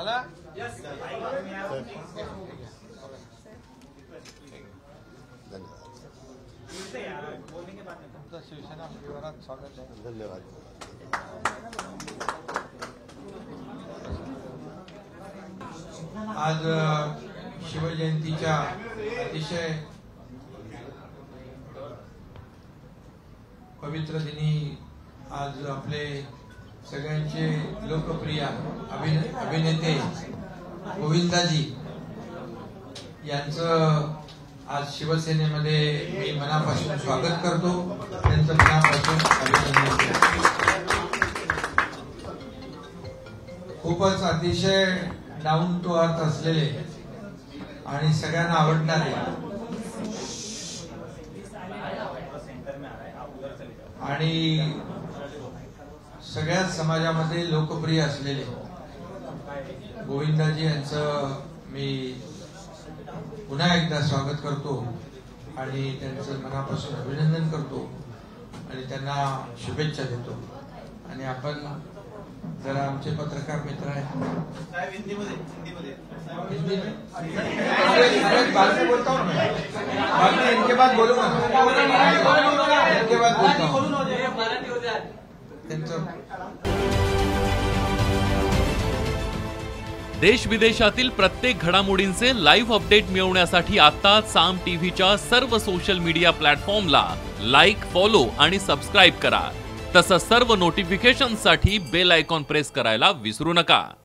बोला। शिवसेना परिवारात स्वागत आहे। धन्यवाद। आज शिवजयंतीच्या अतिशय पवित्र दिनी आज आपले सगळ्यांचे लोकप्रिय अभिनेते गोविंदाजी यांचं आज शिवसेनेमध्ये मी मनापासून स्वागत करतो, त्यांचं मनापासून अभिनंदन करतो। खूपच अतिशय डाऊन टू अर्थ असलेले आणि सगळ्यांना आवडणारे आणि सगळ्याच समाजामध्ये लोकप्रिय असलेले गोविंदाजी यांचं मी पुन्हा एकदा स्वागत करतो आणि त्यांचं मनापासून अभिनंदन करतो आणि त्यांना शुभेच्छा देतो। आणि आपण जरा आमचे पत्रकार मित्र आहेत, हिंदी में बाद में बोलता हूँ मैं, बाद में इनके बाद बोलूंगा, इनके बाद बोलता हूँ। देश विदेशातील प्रत्येक घडामोडींचे लाईव्ह अपडेट मिळवण्यासाठी आता साम टीव्हीच्या सर्व सोशल मीडिया प्लॅटफॉर्मला लाईक, फॉलो आणि सबस्क्राईब करा। तसंच सर्व नोटिफिकेशनसाठी बेल आयकॉन प्रेस करायला विसरू नका।